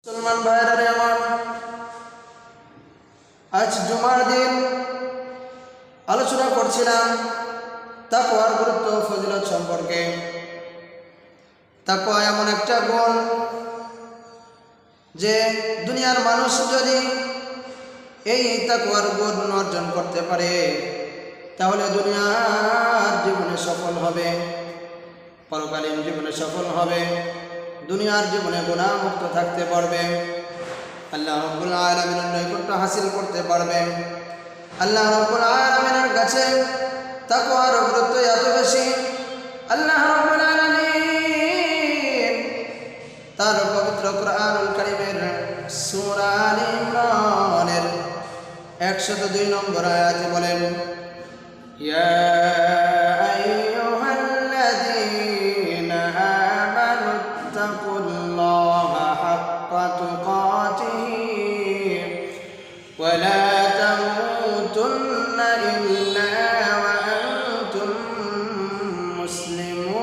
মুসলমান ভাইরা রে আমার, আজ জুমার দিন আলোচনা করছিলাম তাকওয়ার গুরুত্ব ফজিলত সম্পর্কে। তাকওয়া এমন একটা গুণ যে দুনিয়ার মানুষ যদি এই তাকওয়ার গুণ অর্জন করতে পারে তাহলে দুনিয়ার জীবনে সফল হবে, পরকালীন জীবনে সফল হবে, দুনিয়ার জীবনে গুনাহ মুক্ত থাকতে পারবে, আল্লাহ রাব্বুল আলামিনের নৈকট্য হাসিল করতে পারবে। আল্লাহ রাব্বুল আলামিনের কাছে তাকওয়ার গুরুত্ব এত বেশি, আল্লাহ রাব্বুল আলামিন তার পবিত্র কুরআনুল কারীমের সূরা আলে ইমরানের 102 নম্বর আয়াতে বলেন, ইয়া ولا تموتن إلا وأنتم مسلمون।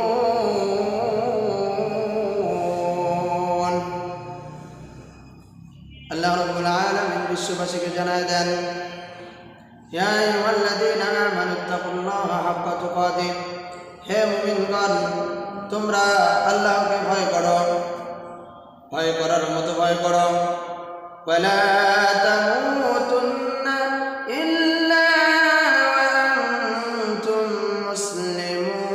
আল্লাহ রাব্বুল আলামিন বিশ্ববাসীকে জানায় দেন, ইয়া আইয়ুহাল্লাযীনা আমানুত্তাকুল্লাহা হাক্কা তুকাতিহ, হে মুমিনগণ তোমরা আল্লাহকে ভয় করো, ভয় করার মতো ভয় করো। ولا تموتن إلا وأنتم مسلمون,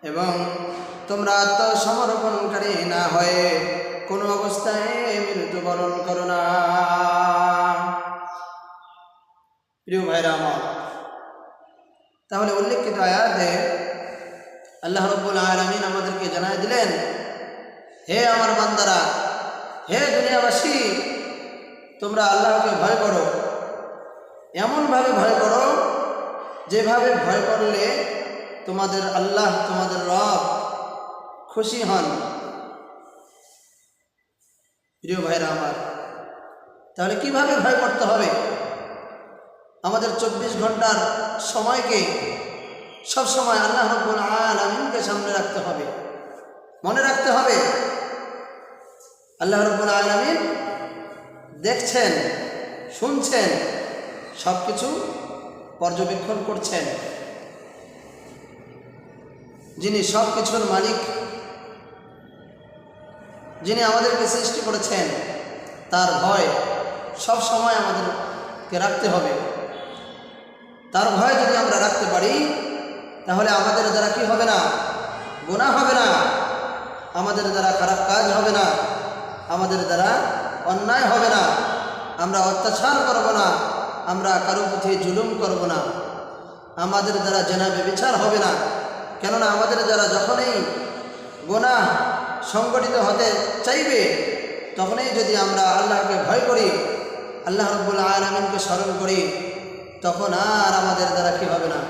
এবং তোমরা আত্মসমর্পণকারী না হয়ে কোনো অবস্থায় মৃত্যুবরণ করো না। প্রিয় ভাইরা আমার, তাহলে উল্লেখিত আয়াতে আল্লাহ রাব্বুল আলামিন আমাদেরকে জানায় দিলেন, হে আমার বান্দারা, হে দুনিয়াবাসী, তোমরা আল্লাহকে ভয় করো, এমনভাবে ভয় করো যেভাবে ভয় করলে তোমাদের আল্লাহ, তোমাদের রব খুশি হন। প্রিয় ভাইরা আমার, তাহলে কিভাবে ভয় করতে হবে? আমাদের 24 ঘন্টার সময়কে সব সময় আল্লাহ রাব্বুল আলামিনকে সামনে রাখতে হবে, মনে রাখতে হবে আল্লাহ রাব্বুল আলামিন দেখছেন, শুনছেন, সব কিছু পর্যবেক্ষণ করছেন। যিনি সব কিছুর মালিক, যিনি আমাদেরকে সৃষ্টি করেছেন, তার ভয় সব সময় আমাদেরকে রাখতে হবে। তার ভয় যদি আমরা রাখতে পারি তাহলে আমাদের দ্বারা কি হবে না? গুনাহ হবে না, আমাদের দ্বারা খারাপ কাজ হবে না, আমাদের দ্বারা অন্যায় হবে না, আমরা অত্যাচার করব না, আমরা কারো প্রতি জুলুম করব না, আমাদের দ্বারা জেনা ব্যভিচার হবে না। কেননা আমাদের দ্বারা যখনই গুনাহ সংগঠিত হতে চাইবে তখনই যদি আমরা আল্লাহকে ভয় করি, আল্লাহ রাব্বুল আলামিনকে স্মরণ করি, তখন আর আমাদের দ্বারা কি হবে না?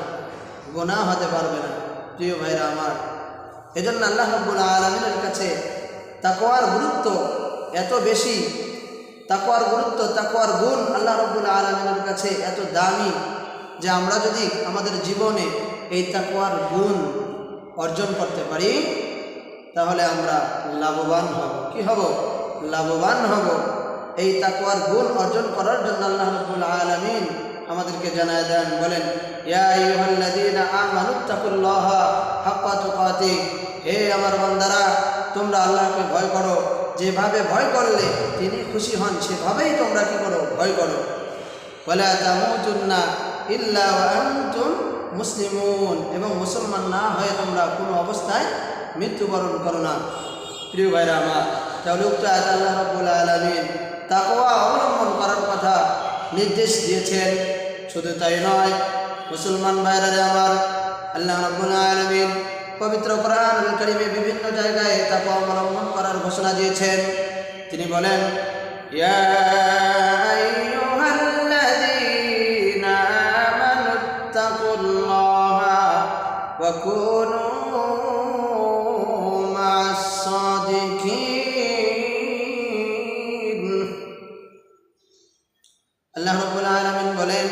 গুনাহ হতে পারবে না। প্রিয় ভাইরা আমার, এজন্য আল্লাহ রাব্বুল আলামিনের কাছে তাকওয়ার গুরুত্ব এত বেশি, তাকওয়ার গুরুত্ব, তাকওয়ার গুণ আল্লাহ রাব্বুল আলামিনের কাছে এত দামি যে আমরা যদি আমাদের জীবনে এই তাকওয়ার গুণ অর্জন করতে পারি তাহলে আমরা লাভবান হব। কি হব? লাভবান হব। এই তাকওয়ার গুণ অর্জন করার জন্য আল্লাহ রাব্বুল আলামিন আমাদেরকে জানায় দেন, বলেন, ইয়া আইয়ুহাল্লাযীনা আমানুত্তাকুল্লাহা হাক্কা তুকাতিহ, হে আমার বান্দারা তোমরা আল্লাহকে ভয় করো, যেভাবে ভয় করলে তিনি খুশি হন সেভাবেই তোমরা কি করো? ভয় করো। ওয়ালা তামুতুন্না ইল্লা ওয়া আনতুম মুসলিমুন, এবং মুসলমান না হয়ে তোমরা কোনো অবস্থায় মৃত্যুবরণ করো না। প্রিয় ভাইরা আমার, তাহলে উক্ত আয়াতে আল্লাহ রাব্বুল আলামিন তাকওয়া অবলম্বন করার কথা নির্দেশ দিয়েছেন। শুধু তাই নয়, মুসলমান ভাইরা আমার, আল্লাহ রাব্বুল আলামিন পবিত্র কুরআনুল কারীমে বিভিন্ন জায়গায় তাকওয়া অবলম্বন করার ঘোষণা দিয়েছেন। তিনি বলেন, ইয়া আইয়ুহাল্লাযীনা আমানুত্তাকুল্লাহা ওয়া কুনু মা'আস সাদিকিন। আল্লাহ রাব্বুল আলামিন বলেন,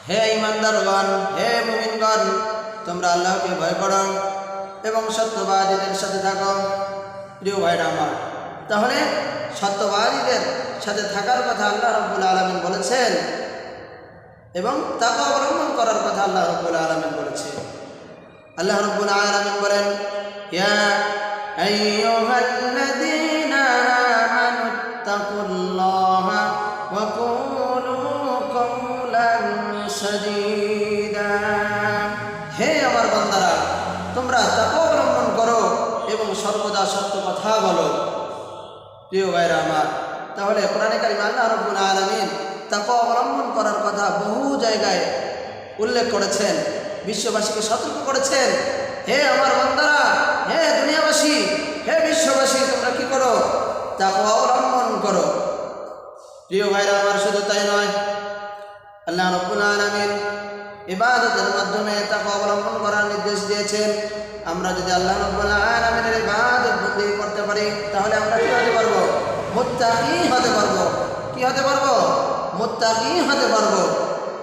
হে ঈমানদারগণ, হে মুমিনগণ, তোমরা আল্লাহকে ভয় করো, এবং সত্যবাদীদের সাথে থাকো। প্রিয় ভাইরা আমার, তাহলে সত্যবাদীদের সাথে থাকার কথা আল্লাহ রাব্বুল আলামিন বলেছেন এবং তাকওয়া অবলম্বন করার কথা আল্লাহ রাব্বুল আলামিন বলেছেন। আল্লাহ রাব্বুল আলামিন বলেন, ইয়া আইয়ুহাল্লাযীনা আমানু তাকুল্লাহা ওয়া কুলু কাওলান সাদীদা। হে আমার বান্দারা, তোমরা তাকওয়া অবলম্বন করো এবং সর্বদা সত্য কথা বলো। প্রিয় ভাইরা আমার, তাহলে কোরআনে কারিমে আল্লাহ রাব্বুল আলামিন তাকওয়া অবলম্বন করার কথা বহু জায়গায় উল্লেখ করেছেন, বিশ্ববাসীকে সতর্ক করেছেন। হে আমার বান্দারা, হে দুনিয়াবাসী, হে বিশ্ববাসী, তোমরা কি করো? তাকওয়া অবলম্বন করো। প্রিয় ভাইরা আমার, শুধু তাই নয়, আল্লাহ রাব্বুল আলামিন ইবাদতের মাধ্যমে তাকওয়া অবলম্বন করার নির্দেশ দিয়েছেন। আমরা যদি আল্লাহ রাব্বুল আলামিনের ইবাদত বন্দেগী করতে পারি, তাহলে আমরা কি হতে পারবো? মুত্তাকি হতে পারবো। কি হতে পারবো? মুত্তাকি হতে পারবো।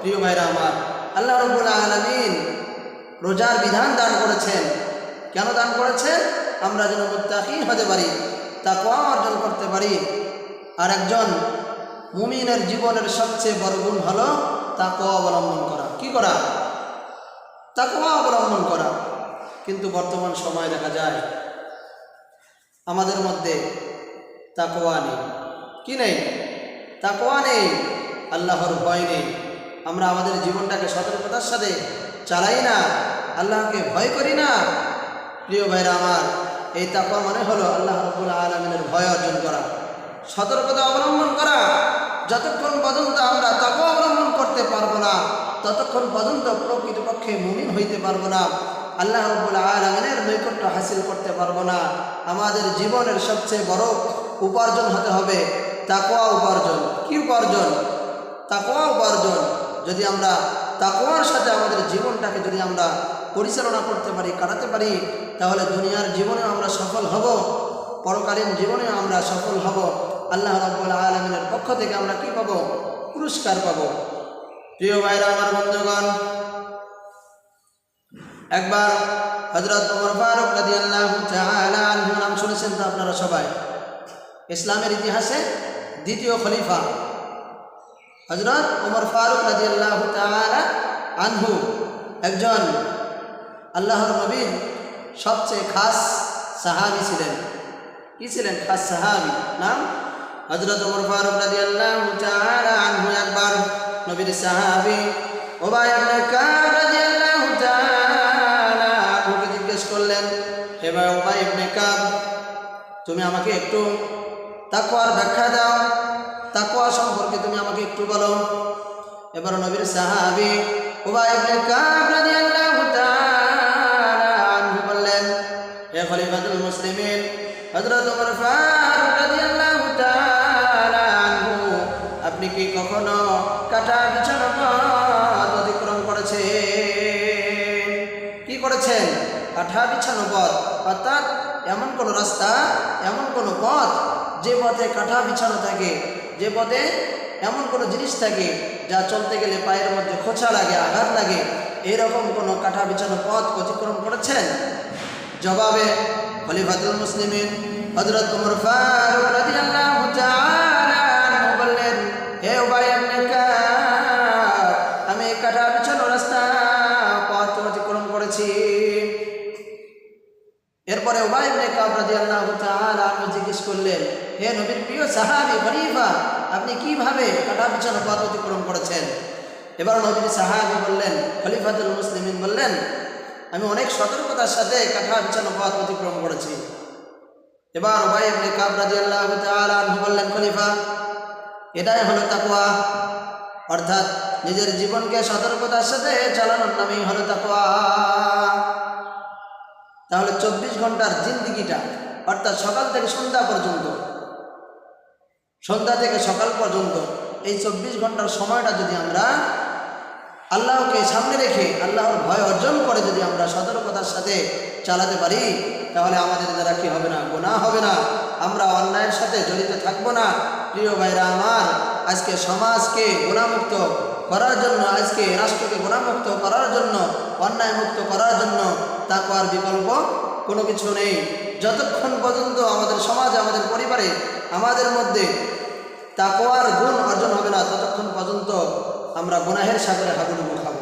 প্রিয় ভাইরা আমার, আল্লাহ রাব্বুল আলামিন রোজার বিধান দান করেছেন। কেন দান করেছেন? আমরা যেন মুত্তাকি হতে পারি, তাকওয়া অর্জন করতে পারি। আর একজন মুমিনের জীবনের সবচেয়ে বড় গুণ হলো তাকওয়া অবলম্বন করা। কি করা? তাকওয়া অবলম্বন করা। কিন্তু বর্তমান সময় দেখা যায় আমাদের মধ্যে তাকওয়া নেই। কি নেই? তাকওয়া নেই, আল্লাহর ভয় নেই। আমরা আমাদের জীবনটাকে সতর্কতার সাথে চালাই না, আল্লাহকে ভয় করি না। প্রিয় ভাইরা আমার, এই তাকওয়া মানে হলো আল্লাহ রাব্বুল আলামিনের ভয় অর্জন করা, সতর্কতা অবলম্বন করা। যতক্ষণ পর্যন্ত আমরা তাকওয়া অবলম্বন করতে পারবো না, ততক্ষণ পর্যন্ত প্রকৃতপক্ষে মুমিন হইতে পারবো না, আল্লাহ রাব্বুল আলামিনের নৈকট্য হাসিল করতে পারবো না। আমাদের জীবনের সবচেয়ে বড় উপার্জন হতে হবে তাকওয়া উপার্জন। কি উপার্জন? তাকওয়া উপার্জন। যদি আমরা তাকওয়ার সাথে আমাদের জীবনটাকে যদি আমরা পরিচালনা করতে পারি, কাটাতে পারি, তাহলে দুনিয়ার জীবনেও আমরা সফল হব, পরকালীন জীবনেও আমরা সফল হব। আল্লাহ রাব্বুল আলামিনের পক্ষ থেকে আমরা কি পাবো? পুরস্কার পাবো। প্রিয় ভাইরা আমার, বন্ধুগণ, একবার হযরত ওমর ফারুক রাদিয়াল্লাহু তাআলা আনহু নাম শুনেছেন তো আপনারা সবাই? ইসলামের ইতিহাসে দ্বিতীয় খলিফা হযরত ওমর ফারুক রাদিয়াল্লাহু তাআলা আনহু একজন আল্লাহর নবীর সবচেয়ে খাস সাহাবী ছিলেন। কি ছিলেন? খাস সাহাবী। নাম হযরত ওমর ফারুক রাদিয়াল্লাহু তাআলা আনহু একবার নবীর সাহাবী উবাই ইবনে কাব রাদিয়াল্লাহু তাআলা আনহুকে জিজ্ঞেস করলেন, হে ভাই উবাই ইবনে কাব, তুমি আমাকে একটু তাকওয়ার ব্যাখ্যা দাও, তাকওয়া সম্পর্কে তুমি আমাকে একটু বলো। এবার নবীর সাহাবী উবাই ইবনে কাব রাদিয়াল্লাহু তাআলা আনহু বললেন, হে খলিফাতুল মুসলিমিন হযরত ওমর ফারুক রাদিয়াল্লাহু তাআলা আনহু, আপনি কি কখনো কাটা বিছানো পথ অতিক্রম করেছেন? কি করেছেন? কাটা বিছানো পথ, অর্থাৎ এমন কোনো রাস্তা, এমন কোনো পথ যে পথে কাটা বিছানো থাকে, যে পথে এমন কোনো জিনিস থাকে যা চলতে গেলে পায়ের মধ্যে খোঁচা লাগে, আঘাত লাগে, এইরকম কোনো কাটা বিছানো পথ অতিক্রম করেছেন? জবাবে খলিফাতুল মুসলিমিন হযরত ওমর ফারুক রাদিয়াল্লাহু তাআলা আনহু বললেন, হে উবাই ইবনে কাব, আমি কাটা বিছানো রাস্তা পথ অতিক্রম করেছি। এরপরে উবাই ইবনে কাব রাদিয়াল্লাহু তাআলা আনহু জিজ্ঞেস করলেন, হে নবীর প্রিয় সাহাবী খলিফা, আপনি কিভাবে কাটা বিছানো পথ অতিক্রম করেছেন? এবার নবীর সাহাবী বললেন, খলিফাতুল মুসলিমিন বললেন, আমি অনেক সতর্কতার সাথে কাটা বিছানো পথ অতিক্রম করেছি। এবার উবাই ইবনে কাব রাদিয়াল্লাহু তাআলা আনহু বললেন, খলিফা, এটাই হলো তাকওয়া, অর্থাৎ নিজের জীবনকে সতর্কতার সাথে চালানোর নামই হলো তাকওয়া। তাহলে 24 ঘন্টার জিন্দেগিটা, অর্থাৎ সকাল থেকে সন্ধ্যা পর্যন্ত, সন্ধ্যা থেকে সকাল পর্যন্ত এই 24 ঘন্টার সময়টা যদি আমরা আল্লাহকে সামনে রেখে আল্লাহর ভয় অর্জন করে যদি আমরা সতর্কতার সাথে চালাতে পারি, তাহলে আমাদের দ্বারা কি হবে না? গুনাহ হবে না, আমরা অন্যায়ের সাথে জড়িত থাকবো না। প্রিয় ভাইরা আমার, আজকে সমাজকে গুনাহমুক্ত করার জন্য, আজকে রাষ্ট্রকে গুনাহমুক্ত করার জন্য, অন্যায় মুক্ত করার জন্য তাকওয়ার বিকল্প কোনো কিছু নেই। যতক্ষণ পর্যন্ত আমাদের সমাজে, আমাদের পরিবারে, আমাদের মধ্যে তাকওয়ার গুণ অর্জন হবে না, ততক্ষণ পর্যন্ত আমরা গুনাহের সাগরে হাবুডুবু খাব।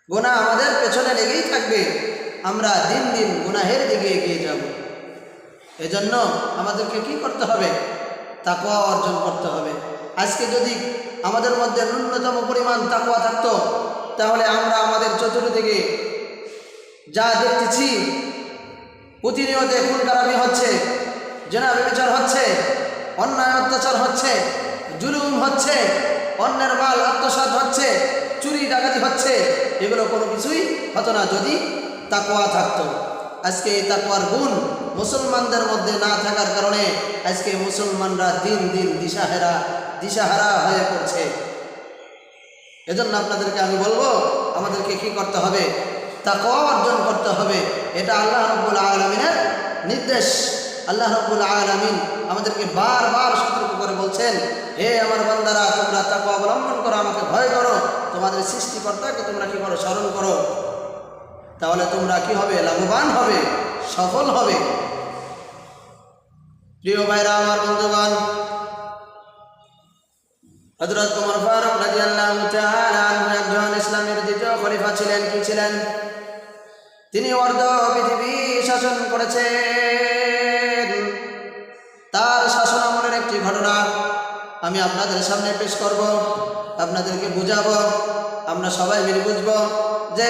গুনাহ আমাদের পেছনে লেগেই থাকবে, আমরা দিন দিন গুনাহের দিকে এগিয়ে যাব। এজন্য আমাদেরকে কি করতে হবে? তাকওয়া অর্জন করতে হবে। আজকে যদি আমাদের মধ্যে ন্যূনতম পরিমাণ তাকওয়া থাকতো, তাহলে আমরা আমাদের চতুর্দিকে যা দেখতেছি, প্রতিনিয়ত খুন খারাপি হচ্ছে, জেনা ব্যভিচার হচ্ছে, অন্যায় অত্যাচার হচ্ছে, জুলুম হচ্ছে, অন্যের মাল আত্মসাৎ হচ্ছে, চুরি ডাকাতি হচ্ছে, এগুলো কোনো কিছুই হতো না যদি তাকওয়া থাকতো। আজকে এই তাকওয়ার গুণ মুসলমানদের মধ্যে না থাকার কারণে আজকে মুসলমানরা দিন দিন দিশাহারা হয়ে পড়ছে। এজন্য আপনাদেরকে আমি বলবো, আমাদেরকে কি করতে হবে? তাকওয়া অর্জন করতে হবে। এটা আল্লাহ রাব্বুল আলামিনের নির্দেশ। আল্লাহ রাব্বুল আলামিন আমাদেরকে বারবার সতর্ক করে বলছেন, হে আমার বান্দারা, তোমরা তাকওয়া অবলম্বন করো, আমাকে ভয় করো, তোমাদের সৃষ্টিকর্তাকে তোমরা কি করো? স্মরণ করো। তাহলে তোমরা কি হবে? লাভবান হবে, সফল হবে। প্রিয় ভাইরা, আমার বন্ধুগণ, হযরত ওমর ফারুক রাদিয়াল্লাহু তাআলা আনহু একজন ইসলামের দ্বিতীয় খলিফা ছিলেন। কি ছিলেন? তিনি অর্ধ পৃথিবী শাসন করেছেন। তার শাসন আমলের একটি ঘটনা আমি আপনাদের সামনে পেশ করব, আপনাদেরকে বুঝাবো, আমরা সবাই মিলে বুঝবো যে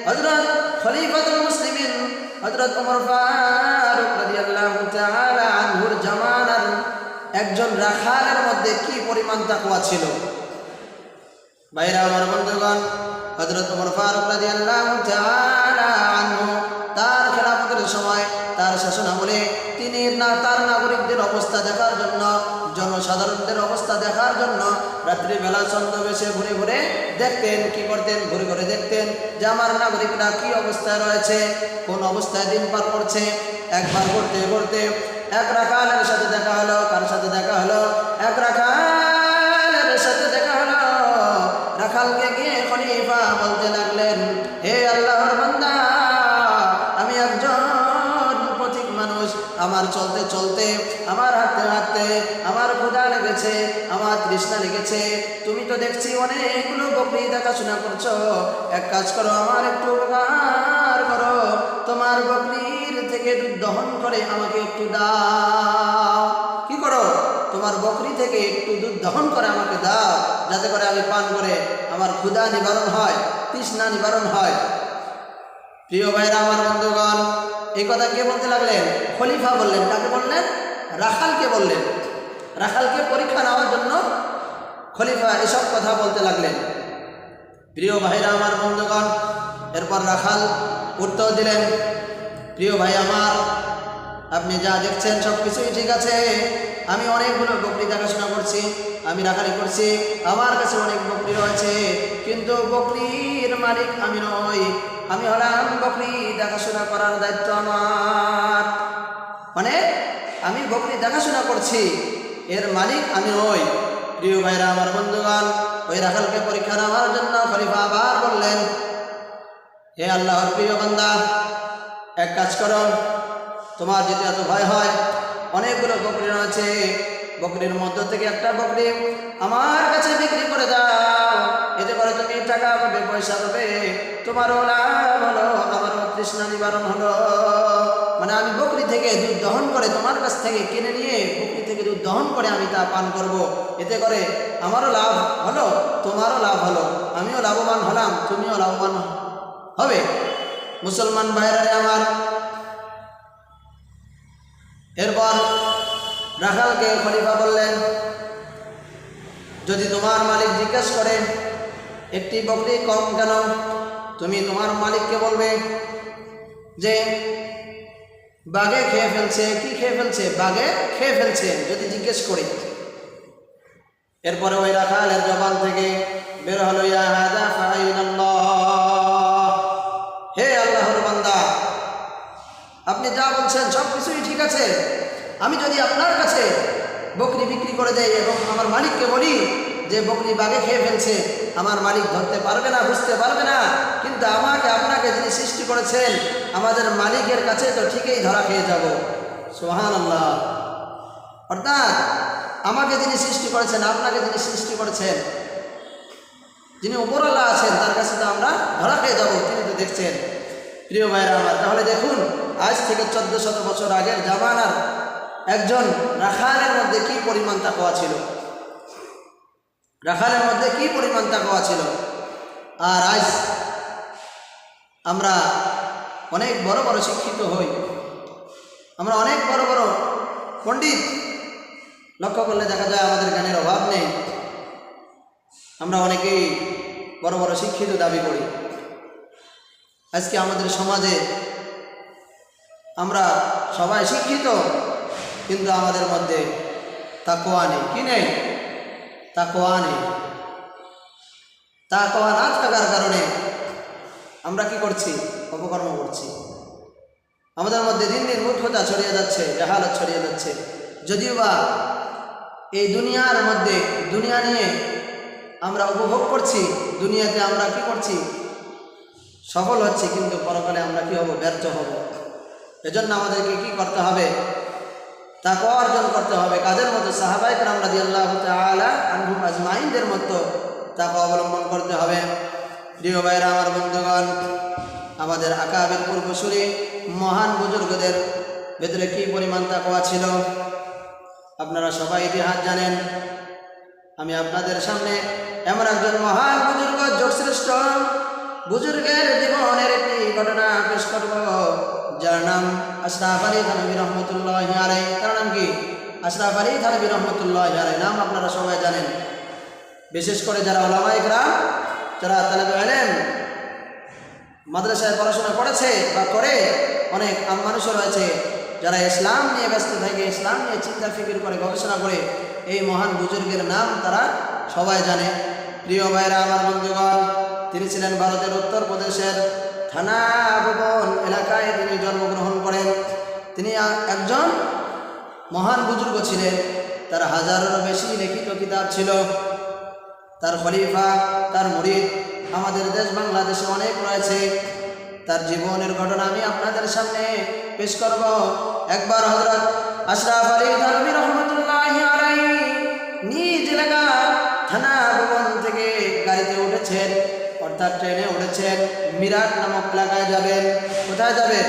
হযরত খলিফাতুল মুসলিমিন হযরত ওমর ফারুক রাদিয়াল্লাহু তাআলা আনহুর জামানার একজন রাখালের মধ্যে কি পরিমাণ তাকওয়া ছিল। ভাইরা আমার বন্ধুগণ, হযরত ওমর ফারুক রাদিয়াল্লাহু তাআলা আনহু তার খেলাফতের সময়, তার শাসন আমলে তিনি তার নাগরিকদের অবস্থা দেখার জন্য, জনসাধারণদের অবস্থা দেখার জন্য রাত্রিবেলা ছদ্মবেশে ঘুরে ঘুরে দেখতেন। কি করতেন? ঘুরে ঘুরে দেখতেন যে আমার নাগরিকরা কি অবস্থায় রয়েছে, কোন অবস্থায় দিন পার করছে। একবার ঘুরতে ঘুরতে এক রাখালের সাথে দেখা হলো। কার সাথে দেখা হলো? এক রাখালের সাথে দেখা হলো। রাখালকে গিয়ে খলিফা বলতে লাগলেন, হে আল্লাহর বান্দা, আমি একজন পথিক মানুষ, আমার চলতে চলতে, আমার হাঁটতে হাঁটতে আমার ক্ষুধা লেগেছে, আমার তৃষ্ণা লেগেছে। তুমি তো দেখছি অনেকগুলো বকরি দেখাশোনা করছো, এক কাজ করো, আমার একটু উপকার করো, তোমার বকরির থেকে দুধ দহন করে আমাকে একটু দাও। কি করো? তোমার বকরি থেকে একটু দুধ দহন করে আমাকে দাও, যাতে করে আমি পান করে আমার ক্ষুধা নিবারণ হয়, তৃষ্ণা নিবারণ হয়। প্রিয় ভাইরা, আমার বন্ধুগণ, এই কথা কে বলতে লাগলেন? খলিফা বললেন। কাকে বললেন? রাখালকে বললেন। রাখালকে পরীক্ষা নেওয়ার জন্য খলিফা এসব কথা বলতে লাগলেন। প্রিয় ভাইরা, আমার বন্ধুগণ, এরপর রাখাল উত্তর দিলেন, প্রিয় ভাই আমার, আপনি যা দেখছেন সব কিছুই ঠিক আছে। আমি অনেকগুলো বকরি দেখাশোনা করছি, আমি রাখালি করছি, আমার কাছে অনেক বকরি রয়েছে, কিন্তু বকরির মালিক আমি নই। আমি হলাম বকরি দেখাশোনা করার দায়িত্ব আমার, মানে আমি বকরি দেখাশোনা করছি, এর মালিক আমি নই। প্রিয় ভাইরা, আমার বন্ধুগণ, ওই রাখালকে পরীক্ষা নেওয়ার জন্য খলিফা আবার বললেন, হে আল্লাহর প্রিয় বান্দা, এক কাজ করো, তোমার যদি এত ভয় হয়, অনেকগুলো বকরি রয়েছে, বকরির মধ্য থেকে একটা বকরি আমার কাছে বিক্রি করে দাও, এতে করে তুমি টাকা পাবে, পয়সা পাবে, তোমারও লাভ হলো, আমারও তৃষ্ণা নিবারণ হলো। মানে আমি বকরি থেকে দুধ দহন করে তোমার কাছ থেকে কিনে নিয়ে বকরি থেকে দুধ দহন করে আমি তা পান করব, এতে করে আমারও লাভ হলো, তোমারও লাভ হলো, আমিও লাভবান হলাম, তুমিও লাভবান হবে। মুসলমান ভাইরা আমার, এরপর রাখালকে খলিফা বললেন, যদি তোমার মালিক জিজ্ঞেস করে একটি বকরি কম কেন, তুমি তোমার মালিককে বলবে যে বাঘে খেয়ে ফেলছে। কি খেয়ে ফেলছে? বাঘে খেয়ে ফেলছে, যদি জিজ্ঞেস করি। এরপরে ওই রাখালের জবান থেকে বের হলো, ইয়া হাযা ফাইনাল্লাহ, হে আল্লাহর বান্দা, আপনি যা বলছেন সব কিছুই ঠিক আছে। আমি যদি আপনার কাছে বকরি বিক্রি করে দেই এবং আমার মালিককে বলি যে বকরি বাঘে খেয়ে ফেলছে, আমার মালিক ধরতে পারবে না, বুঝতে পারবে না, কিন্তু আমাকে আপনাকে যিনি সৃষ্টি করেছেন আমাদের মালিকের কাছে তো ঠিকই ধরা খেয়ে যাব। সুবহানাল্লাহ। অর্থাৎ আমাকে যিনি সৃষ্টি করেছেন, আপনাকে যিনি সৃষ্টি করেছেন, যিনি উপরওয়ালা আছেন, তার কাছে তো আমরা ধরা খেয়ে যাব, তিনি তো দেখছেন। প্রিয় ভাইরা আমার, তাহলে দেখুন আজ থেকে 1400 বছর আগের জামানার একজন রাখালের মধ্যে কি পরিমাণ তাকওয়া ছিল, রাখালের মধ্যে কি পরিমাণ তাকওয়া ছিল। আর আজ আমরা অনেক বড় বড় শিক্ষিত হই, আমরা অনেক বড় বড় পণ্ডিত, লক্ষ্য করলে দেখা যায় আমাদের জ্ঞানের অভাব নেই। আমরা অনেকেই বড় বড় শিক্ষিত দাবি করি। আজকে আমাদের সমাজে আমরা সবাই শিক্ষিত, কিন্তু আমাদের মধ্যে তাকওয়া নেই। কি নেই? তাকওয়া নেই। তাকওয়া না থাকার কারণে আমরা কি করছি? অপকর্ম করছি। আমাদের মধ্যে দিন দিন মূর্খতা ছড়িয়ে যাচ্ছে, জাহালত ছড়িয়ে যাচ্ছে। যদিও বা এই দুনিয়ার মধ্যে দুনিয়া নিয়ে আমরা উপভোগ করছি, দুনিয়াতে আমরা কি করছি? সফল হচ্ছি, কিন্তু পরকালে আমরা কি হব? ব্যর্থ হব। এজন্য আমাদেরকে কি করতে হবে? তাকওয়া অর্জন করতে হবে। কাদের মতো? সাহাবায়ে কেরাম রাদিয়াল্লাহু তাআলা আনহুম আজমাইনদের মতো তাকওয়া অবলম্বন করতে হবে। প্রিয় ভাইরা আমার, বন্ধুগণ, আমাদের আকাবির পূর্বসূরি মহান বুজুর্গদের ভেতরে কি পরিমাণ তাকওয়া ছিল আপনারা সবাই ইতিহাস জানেন। আমি আপনাদের সামনে এমন একজন মহান বুজুর্গ, যোগশ্রেষ্ঠ বুজুর্গের জীবনের একটি ঘটনা পেশ করব, যার নাম আশরাফ আলী থানভী রহমতুল্লাহি আলাইহি। তার নাম কি? আশরাফ আলী থানভী রহমতুল্লাহি আলাইহি। নাম আপনারা সবাই জানেন। বিশেষ করে যারা উলামায়ে কেরাম, যারা তালেবে ইলম, মাদ্রাসায় পড়াশোনা করেছে বা করে, অনেক আম মানুষও রয়েছে যারা ইসলাম নিয়ে ব্যস্ত থাকে, ইসলাম নিয়ে চিন্তা ফিকির করে, গবেষণা করে, এই মহান বুজুর্গের নাম তারা সবাই জানে। প্রিয় ভাইরা আমার, বন্ধুগণ, তিনি ছিলেন ভারতের উত্তরপ্রদেশের থানা ভুবন এলাকায় তিনি জন্মগ্রহণ করেন। তিনি একজন মহান বুজুর্গ ছিলেন। তার হাজারেরও বেশি লিখিত কিতাব ছিল। তার খলিফা, তার মুরিদ আমাদের দেশ বাংলাদেশে অনেক রয়েছে। তার জীবনের ঘটনা আমি আপনাদের সামনে পেশ করব। একবার হযরত আশরাফ আলী থানভী রহমতুল্লাহি আলাইহি নিজ এলাকা থানা ভবন থেকে গাড়িতে উঠেছেন, অর্থাৎ ট্রেনে উঠেছেন। মিরাট নামক এলাকায় যাবেন। কোথায় যাবেন?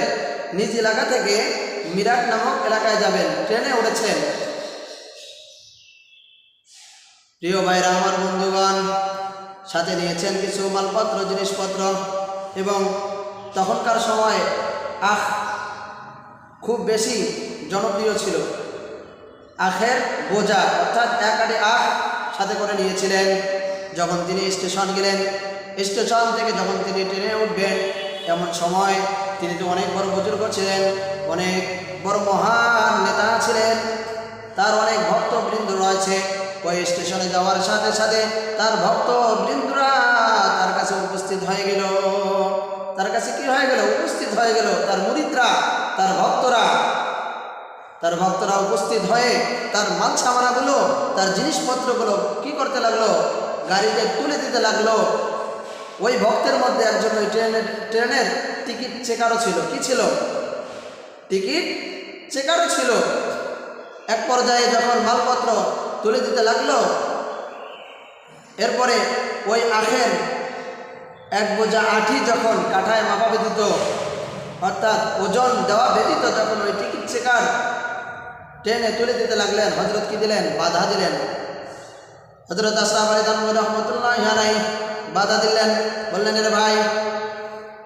নিজ এলাকা থেকে মিরাট নামক এলাকায় যাবেন, ট্রেনে উঠেছেন। প্রিয় ভাইরা আমার, বন্ধুগণ, সাথে নিয়েছেন কিছু মালপত্র, জিনিসপত্র, এবং তখনকার সময় আখ খুব বেশি জনপ্রিয় ছিল। আখের বোঝা, অর্থাৎ এক আটি আখ সাথে করে নিয়েছিলেন। যখন তিনি স্টেশন গেলেন, স্টেশন থেকে যখন তিনি ট্রেনে উঠবেন, এমন সময় তিনি তো অনেক বড় বুজুর্গ ছিলেন, অনেক বড় মহান নেতা ছিলেন, তার অনেক ভক্তবৃন্দ রয়েছে। ওই স্টেশনে যাওয়ার সাথে সাথে তার ভক্তবৃন্দরা তার কাছে উপস্থিত হয়ে গেল। তার কাছে কি হয়ে গেল? উপস্থিত হয়ে গেল। তার মুরিদরা, তার ভক্তরা উপস্থিত হয়ে তার মাল সামানাগুলো, তার জিনিসপত্রগুলো কি করতে লাগলো? গাড়িতে তুলে দিতে লাগলো। ওই ভক্তের মধ্যে একজন ওই ট্রেনের টিকিট চেকারও ছিল। কি ছিল? টিকিট চেকারও ছিল। এক পর্যায়ে যখন মালপত্র তুলে দিতে লাগলো, এরপরে ওই আখের এক বোঝা আঠি যখন কাঠায় মাপা ব্যতীত, অর্থাৎ ওজন দেওয়া ব্যতীত যখন ওই টিকিট চেকার ট্রেনে তুলে দিতে লাগলেন, হযরত কি দিলেন? বাধা দিলেন। হযরত আশরাফ আলী থানভী রহমতুল্লাহি আলাইহি বাধা দিলেন, বললেন, রে ভাই,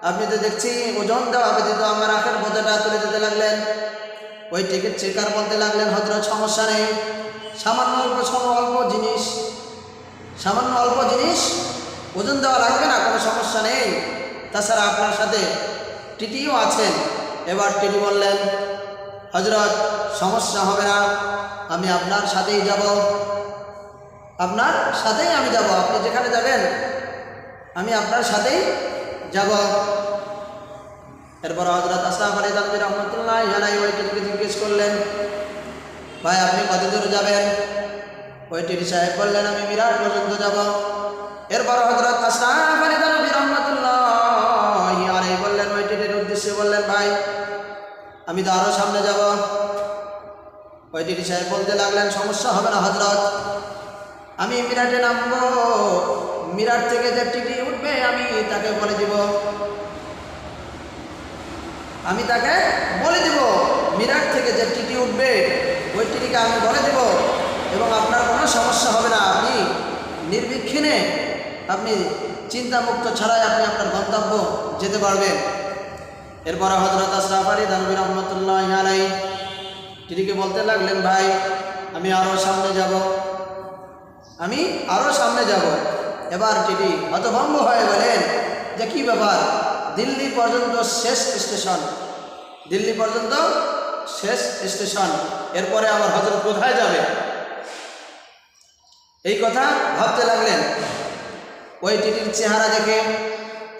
আপনি তো দেখছি ওজন দেওয়া ব্যতীত আমার আখের বোঝাটা তুলে দিতে লাগলেন। ওই টিকিট চেকার বলতে লাগলেন, হযরত সমস্যা নেই, সামান্য অল্প জিনিস ওজন দেওয়া লাগবে না, কোনো সমস্যা নেই। তাছাড়া আপনার সাথে টিটিও আছেন। এবার টিটি বললেন, হযরত সমস্যা হবে না, আমি আপনার সাথেই যাব, আমি যাব। আপনি যেখানে যাবেন আমি আপনার সাথেই যাব। এরপর হযরত আশরাফ আলী থানভী রহমতুল্লাহি আলাইহি ওই টিটিকে জিজ্ঞেস করলেন, ভাই, আপনি কত দূর যাবেন? ওই টিটি সাহেব বললেন আমি মিরাট পর্যন্ত যাব। এরপর হযরত আশরাফ আলী থানভী রাহমাতুল্লাহি আলাইহি বললেন, ওই টিটির উদ্দেশ্যে বললেন, ভাই আমি তো আরো সামনে যাব। ওই টিটি সাহেব বলতে লাগলেন, সমস্যা হবে না হযরত, আমি মিরাটে নামবো, মিরাট থেকে যে টিটি উঠবে আমি তাকে বলে দিব, মিরাট থেকে যে টিটি উঠবে ওই টিটিকে আমি বলে দেব এবং আপনার কোনো সমস্যা হবে না, আপনি নির্বিঘ্নে, আপনি চিন্তামুক্ত ছাড়াই আপনি আপনার গন্তব্য যেতে পারবেন। এরপরে হযরত আশরাফ আলী থানভী রাহমাতুল্লাহি আলাইহি টিটিকে বলতে লাগলেন, ভাই আমি আরও সামনে যাব। এবার টিটি হতভম্ব হয়ে গেলেন যে কি ব্যাপার, দিল্লি পর্যন্ত শেষ স্টেশন, এরপরে আবার হযরত কোথায় যাবে, এই কথা ভাবতে লাগলেন। ওই টিটির চেহারা দেখে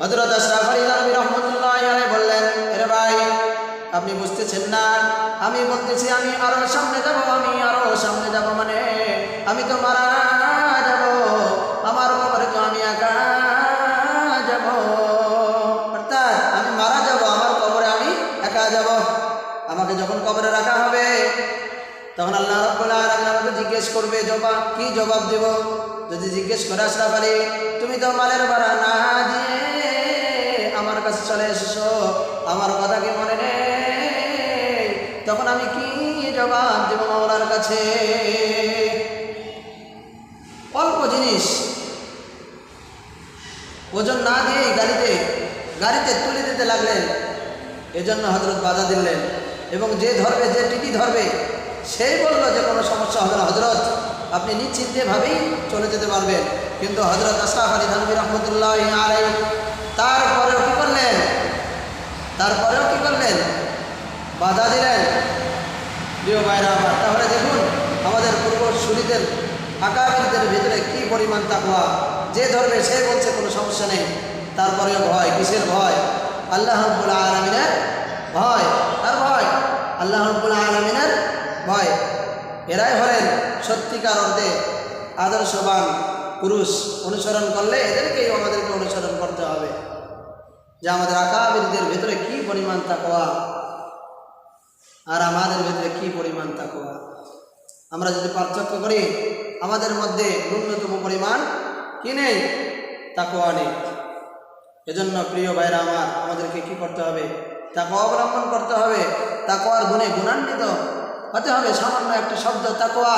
হযরত আশরাফ আলী থানভী রাহমাতুল্লাহি আলাইহি বললেন, আরে ভাই আপনি বুঝতেছেন না, আমি বলতেছি আমি আরো সামনে যাব, মানে আমি তো মারা যাব, আমার কবরে তো আমি একা যাব, অর্থাৎ আমি মারা যাব, আমার কবরে আমি একা যাব। আমাকে যখন কবরে রাখা হবে তখন আল্লাহ রাব্বুল আলামিন আমাকে জিজ্ঞেস করবে, কি জবাব দেব? যদি জিজ্ঞেস করে, আশরাফ আলী তুমি তো মালের ভাড়া না দিয়ে আমার কাছে চলে এসেছো, আমার কথা কি মনে নেই? তখন আমি কি জবাব দেব মাওলার কাছে? অল্প জিনিস ওজন না দিয়েই গাড়িতে তুলে দিতে লাগলেন। এজন্য হযরত বাধা দিলেন এবং যে টিটি ধরবে সেই বলল যে কোনো সমস্যা হবে না হযরত, আপনি নিশ্চিন্তেভাবেই চলে যেতে পারবেন। কিন্তু হযরত আশরাফ আলী থানভী রাহমাতুল্লাহি আলাইহি তারপরেও কি করলেন? বাধা দিলেন। প্রিয় ভাইরা আমার, তাহলে দেখুন আমাদের পূর্বসূরীদের আকাবিরদের ভিতরে কি পরিমাণ তাকওয়া। যে ধরবে সে বলছে কোনো সমস্যা নেই, তারপরেও ভয়। কিসের ভয়? আল্লাহ রাব্বুল আলামিনের ভয়। তার ভয় আল্লাহ রাব্বুল আলামিনের ভয়। এরাই হলেন সত্যিকার অর্থে আদর্শবান পুরুষ। অনুসরণ করলে এদেরকেই আমাদেরকে অনুসরণ করতে হবে, যে আমাদের আকাবিরদের ভিতরে কি পরিমাণ তাকওয়া আর আমাদের ভিতরে কি পরিমাণ তাকওয়া। আমরা যদি পার্থক্য করি, আমাদের মধ্যে ন্যূনতম পরিমাণ কি নেই? তাকওয়া নেই। এজন্য প্রিয় ভাইরা আমার, আমাদেরকে কি করতে হবে? তাকওয়া অবলম্বন করতে হবে। তাকওয়ার গুণে গুণান্বিত হতে হবে। সামান্য একটা শব্দ তাকওয়া,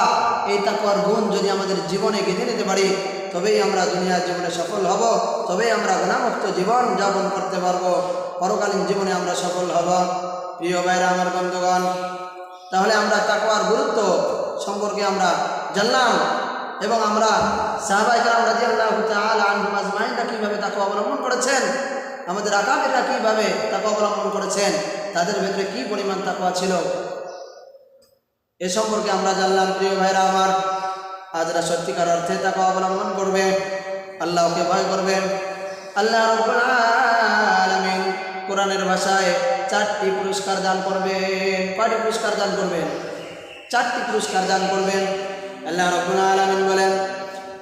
এই তাকওয়ার গুণ যদি আমাদের জীবনে গেঁথে নিতে পারি, তবেই আমরা দুনিয়ার জীবনে সফল হব, তবেই আমরা গুনাহমুক্ত জীবন যাপন করতে পারবো, পরকালীন জীবনে আমরা সফল হব। প্রিয় ভাইরা আমার, বন্ধুগণ, তাহলে আমরা তাকওয়ার গুরুত্ব সম্পর্কে আমরা জানলাম এবং আমরা সাহাবায়ে কেরাম রাদিয়াল্লাহু তাআলা আনহুম আজমাইনরা কীভাবে তাকওয়া অবলম্বন করেছেন, আমাদের আকাবিররা কীভাবে তাকওয়া অবলম্বন করেছেন, তাদের ভিতরে কী পরিমাণ তাকওয়া ছিল, এ সম্পর্কে আমরা জানলাম। প্রিয় ভাইরা আমার, আজরা সত্যিকার অর্থে তাকওয়া অবলম্বন করবে, আল্লাহকে ভয় করবে। আল্লাহ রাব্বুল আলামিন কোরআনের ভাষায় 4টি পুরস্কার দান করবেন। কয়টি পুরস্কার দান করবেন? 4টি পুরস্কার দান করবেন। আল্লাহ রাব্বুল আলামিন বলেন,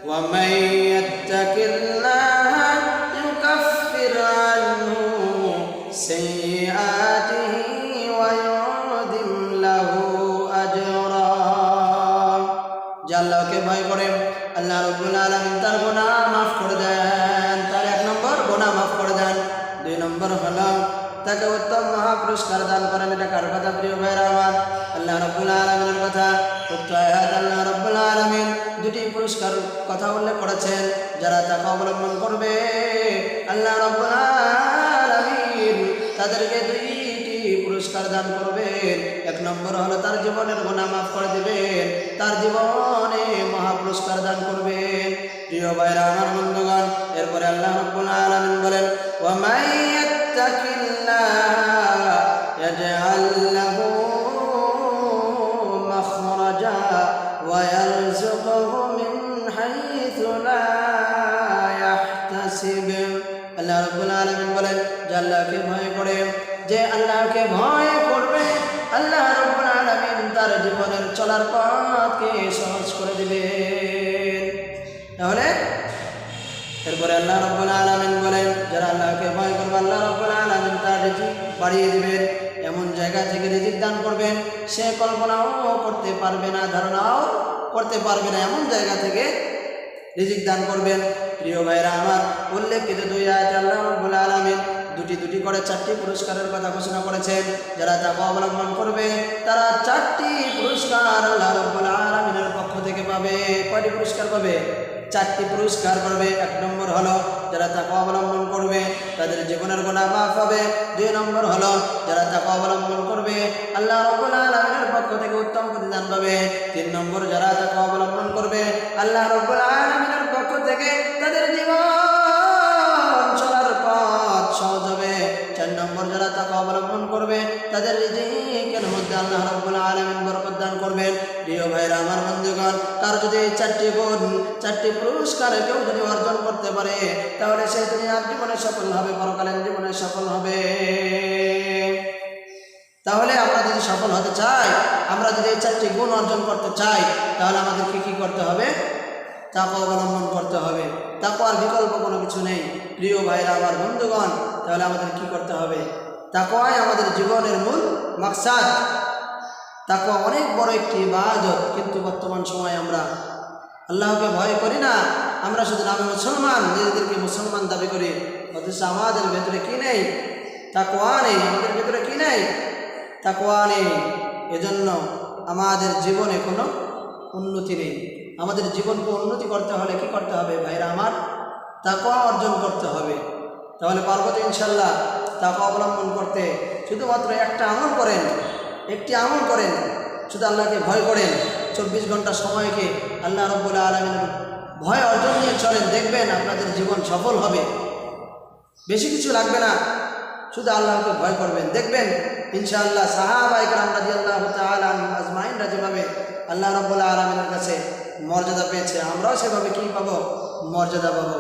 ওয়া মান ইয়াত্তাকিল্লাহা ইউকাফির আনহু সাইয়্যাতিহি ওয়া ইউযিম লাহু আজরা। যে আল্লাহকে ভয় করে আল্লাহ রাব্বুল আলামিন তার গুনাহ মাফ করে দেন। তার 1 নম্বর গুনাহ মাফ করে দেন। 2 নম্বর হলো তাকে উত্তম মহাপুরস্কার দান করেন। এটা কার কথা প্রিয় ভাইরা আমার? আল্লাহ রাব্বুল আলামিনের কথা। উক্ত আয়াত আল্লাহ রাব্বুল আলামিন 2টি পুরস্কার কথা উল্লেখ করেছেন। যারা তাকে অবলম্বন করবে আল্লাহ রাব্বুল আলামিন তাদেরকে 2টি পুরস্কার দান করবেন। 1 নম্বর হলো তার জীবনের গুনাহ মাফ করে দিবেন, তার জীবনে মহাপুরস্কার দান করবেন। প্রিয় ভাইরা আমার, বন্ধুগণ, এরপরে আল্লাহ রাব্বুল আলামিন বলেন, ওয়া মান ইয়াত্তাকিল্লাহা ইয়াজআল লাহু মাখরাজা ওয়া ইয়ারযুকহু মিন হাইথু লা ইয়াহতাসিব। আল্লাহ রাব্বুল আলামিন বলেন, যে আল্লাহকে ভয় করে, আল্লাহ রাব্বুল আলামিন তার জীবনের চলার পথকে সহজ করে দিবেন। তাহলে এরপরে আল্লাহ রাব্বুল আলামিন বলেন, যারা আল্লাহকে ভয় করবে আল্লাহ রাব্বুল আলামিন তার রিজিক বাড়িয়ে দিবেন, এমন জায়গা থেকে রিজিক দান করবেন সে কল্পনাও করতে পারবে না, ধারণাও করতে পারবে না, এমন জায়গা থেকে রিজিক দান করবেন। প্রিয় ভাইরা আমার, উল্লেখিত দুই আয়াতে আল্লাহ রাব্বুল আলামিন দুটি করে 4টি পুরস্কারের কথা ঘোষণা করেছেন। যারা তাকওয়া অবলম্বন করবে তারা 4টি পুরস্কার আল্লাহ রাব্বুল আলামিনের পক্ষ থেকে পাবে। কয়টি পুরস্কার পাবে? 4টি পুরস্কার পাবে। 1 নম্বর হলো যারা তাকওয়া অবলম্বন করবে তাদের জীবনের গুনাহ মাফ হবে। 2 নম্বর হলো যারা তাকওয়া অবলম্বন করবে আল্লাহ রাব্বুল আলামিনের পক্ষ থেকে উত্তম প্রতিদান পাবে। 3 নম্বর যারা তাকওয়া অবলম্বন করবে আল্লাহ রাব্বুল আলামিনের পক্ষ থেকে তাদের জীবন চলার পথ সহজ হবে। 4 নম্বর যারা তাকওয়া অবলম্বন করবে তাদের রিজিকের মধ্যে আল্লাহ রাব্বুল আলামিন বরকত দান করবেন। প্রিয় ভাইরা আমার, বন্ধুগণ, কার যদি এই 4টি গুণ 4টি পুরস্কার কেউ যদি অর্জন করতে পারে তাহলে সে দুনিয়ার জীবনে সফল হবে, পরকালীন জীবনে সফল হবে। তাহলে আমরা যদি সফল হতে চাই, আমরা যদি এই 4টি গুণ অর্জন করতে চাই, তাহলে আমাদেরকে কি করতে হবে? তাকওয়া অবলম্বন করতে হবে। তাকওয়ার বিকল্প কোনো কিছু নেই। প্রিয় ভাইরা আমার, বন্ধুগণ, তাহলে আমাদের কি করতে হবে? তাকওয়াই আমাদের জীবনের মূল মাকসাদ। তাকওয়া অনেক বড় একটি ইবাদত, কিন্তু বর্তমান সময়ে আমরা আল্লাহকে ভয় করি না। আমরা শুধু নামে মুসলমান, নিজেদেরকে মুসলমান দাবি করি, অথচ আমাদের ভেতরে কি নেই? তাকওয়া নেই। আমাদের ভেতরে কি নেই? তাকওয়া নেই। এজন্য আমাদের জীবনে কোনো উন্নতি নেই। আমাদের জীবনকে উন্নতি করতে হলে কি করতে হবে ভাইরা আমার? তাকওয়া অর্জন করতে হবে। তাহলে পারবো তো ইনশাল্লাহ তাকওয়া অবলম্বন করতে? শুধুমাত্র একটা আমল করেন, একটি আমল করেন, শুধু আল্লাহকে ভয় করেন, 24 ঘন্টা সময়কে আল্লাহ রাব্বুল আলামিনের ভয় অর্জন নিয়ে চলেন, দেখবেন আপনাদের জীবন সফল হবে। বেশি কিছু লাগবে না, শুধু আল্লাহকে ভয় করবেন, দেখবেন ইনশাআল্লাহ সাহাবায়ে কেরাম রাদিয়াল্লাহু তাআলা আজমাইনরা যেভাবে আল্লাহ রাব্বুল আলামিনের কাছে মর্যাদা পেয়েছে, আমরাও সেভাবে কি পাবো? মর্যাদা পাবো।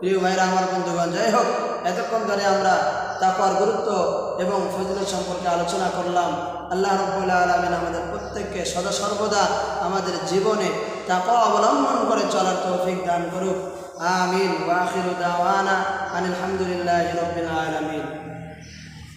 প্রিয় ভাইরা আমার, বন্ধুগণ, যাই হোক, এতক্ষণ ধরে আমরা তাকওয়ার গুরুত্ব এবং ফজিলত সম্পর্কে আলোচনা করলাম। আল্লাহ রাব্বুল আলামিন আমাদের প্রত্যেককে সদা সর্বদা আমাদের জীবনে তাকওয়া অবলম্বন করে চলার তৌফিক দান করুক। আমিন। ওয়া আখিরু দাওয়ানা আনিল হামদুলিল্লাহি রাব্বিল আলামিন।